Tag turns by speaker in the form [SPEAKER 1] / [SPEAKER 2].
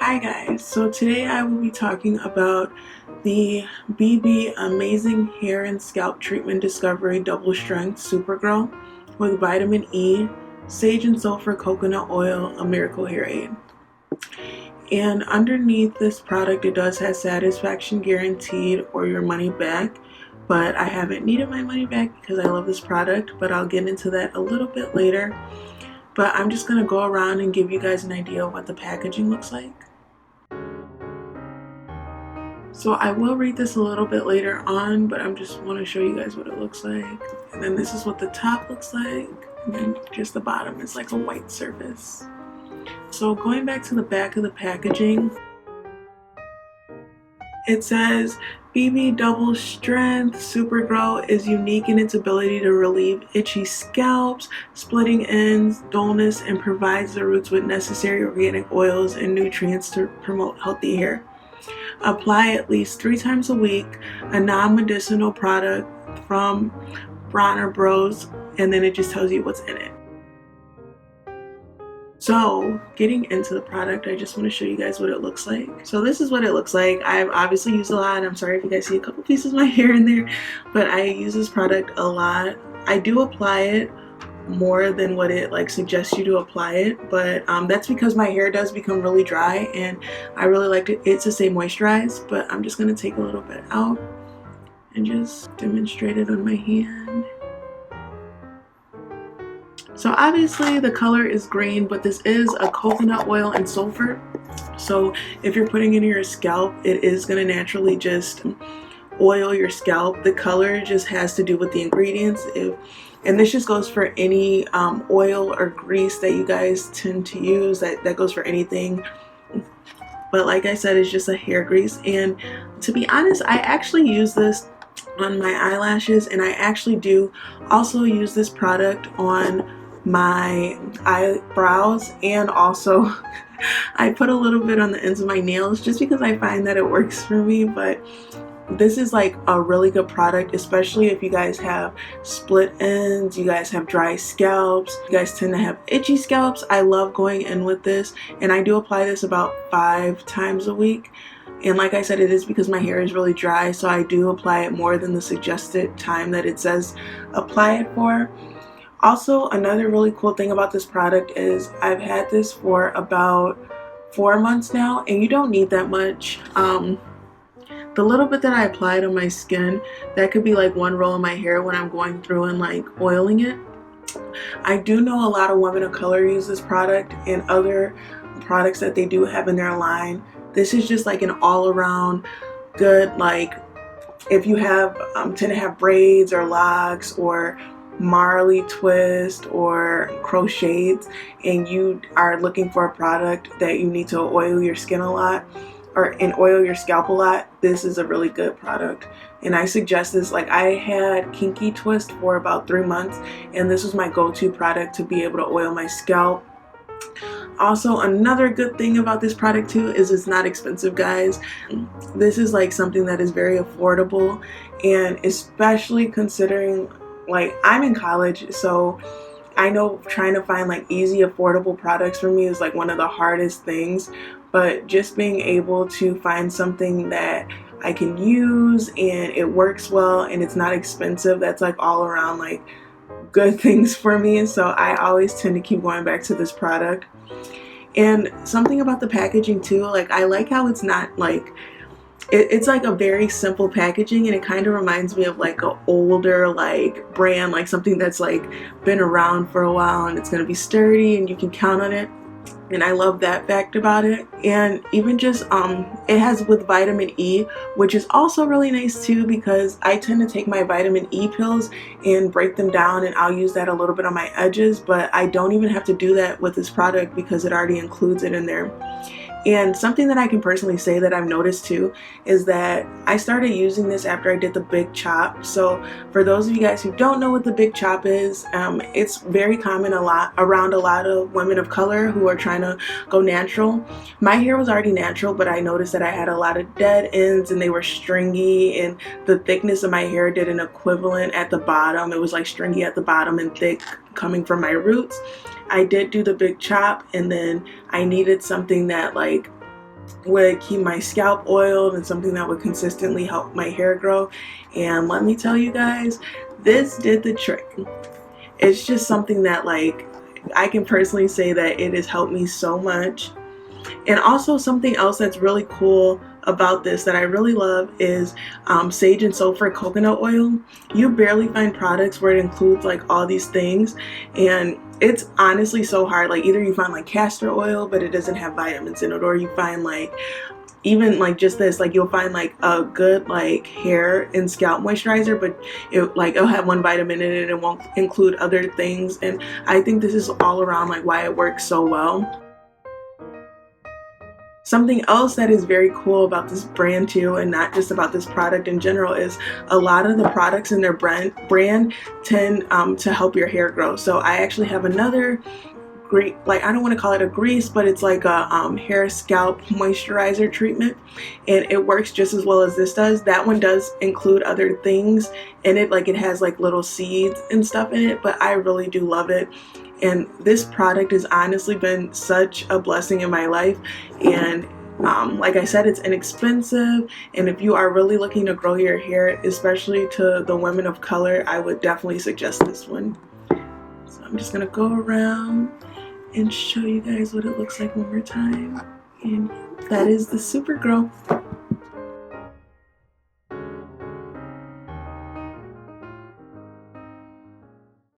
[SPEAKER 1] Hi guys, so today I will be talking about the BB Amazing Hair and Scalp Treatment Discovery Double Strength Super Gro with vitamin E, sage and sulfur coconut oil, a miracle hair aid. And underneath this product it does have satisfaction guaranteed or your money back, but I haven't needed my money back because I love this product, but I'll get into that a little bit later. But I'm just going to go around and give you guys an idea of what the packaging looks like. So I will read this a little bit later on, but I just want to show you guys what it looks like. And then this is what the top looks like, and then just the bottom is like a white surface. So going back to the back of the packaging, it says BB Double Strength Super Gro is unique in its ability to relieve itchy scalps, splitting ends, dullness, and provides the roots with necessary organic oils and nutrients to promote healthy hair. Apply at least 3 times a week, a non-medicinal product from Bronners, and then it just tells you what's in it. So getting into the product, I just want to show you guys what it looks like. So this is what it looks like. I've obviously used a lot. I'm sorry if you guys see a couple pieces of my hair in there, but I use this product a lot. I do apply it more than what it suggests you to apply it, but that's because my hair does become really dry and I really like it to stay moisturized. But I'm just going to take a little bit out and just demonstrate it on my hand. So obviously the color is green, but this is a coconut oil and sulfur, so if you're putting it in your scalp, it is going to naturally just oil your scalp. The color just has to do with the ingredients. And this just goes for any oil or grease that you guys tend to use. That goes for anything. But like I said, it's just a hair grease. And to be honest, I actually use this on my eyelashes, and I actually do also use this product on my eyebrows, and also I put a little bit on the ends of my nails just because I find that it works for me. But this is like a really good product, especially if you guys have split ends, you guys have dry scalps, you guys tend to have itchy scalps. I love going in with this, and I do apply this about 5 times a week. And like I said, it is because my hair is really dry, so I do apply it more than the suggested time that it says apply it for. Also, another really cool thing about this product is I've had this for about 4 months now, and you don't need that much. The little bit that I applied on my skin, that could be like 1 roll of my hair when I'm going through and like oiling it. I do know a lot of women of color use this product and other products that they do have in their line. This is just like an all-around good, like if you have tend to have braids or locks or Marley twist or crochets, and you are looking for a product that you need to oil your skin a lot and oil your scalp a lot, this is a really good product. And I suggest this. Like, I had kinky twist for about 3 months, and this was my go-to product to be able to oil my scalp. Also, another good thing about this product too is it's not expensive, guys. This is like something that is very affordable, and especially considering like I'm in college, so I know trying to find like easy affordable products for me is like one of the hardest things. But just being able to find something that I can use and it works well and it's not expensive, that's like all around like good things for me. And so I always tend to keep going back to this product. And something about the packaging too, like I like how it's not like it's like a very simple packaging, and it kind of reminds me of like an older like brand, like something that's like been around for a while, and it's going to be sturdy and you can count on it. And I love that fact about it. And even just it has with vitamin E, which is also really nice too, because I tend to take my vitamin E pills and break them down, and I'll use that a little bit on my edges, but I don't even have to do that with this product because it already includes it in there. And something that I can personally say that I've noticed too is that I started using this after I did the big chop. So for those of you guys who don't know what the big chop is, it's very common around a lot of women of color who are trying to go natural. My hair was already natural, but I noticed that I had a lot of dead ends and they were stringy, and the thickness of my hair did an equivalent at the bottom. It was like stringy at the bottom and thick coming from my roots. I did do the big chop, and then I needed something that like would keep my scalp oiled and something that would consistently help my hair grow. And let me tell you guys, this did the trick. It's just something that, like, I can personally say that it has helped me so much. And also something else that's really cool about this that I really love is sage and sulfur coconut oil. You barely find products where it includes like all these things, and it's honestly so hard. Like, either you find like castor oil but it doesn't have vitamins in it, or you find like even like just this, like you'll find like a good like hair and scalp moisturizer, but it'll have one vitamin in it and it won't include other things. And I think this is all around like why it works so well. Something else that is very cool about this brand too, and not just about this product in general, is a lot of the products in their brand tend to help your hair grow. So I actually have another great, like, I don't want to call it a grease, but it's like a hair scalp moisturizer treatment, and it works just as well as this does. That one does include other things in it, like it has like little seeds and stuff in it, but I really do love it. And this product has honestly been such a blessing in my life. And like I said, it's inexpensive. And if you are really looking to grow your hair, especially to the women of color, I would definitely suggest this one. So I'm just going to go around and show you guys what it looks like one more time. And that is the Super Gro.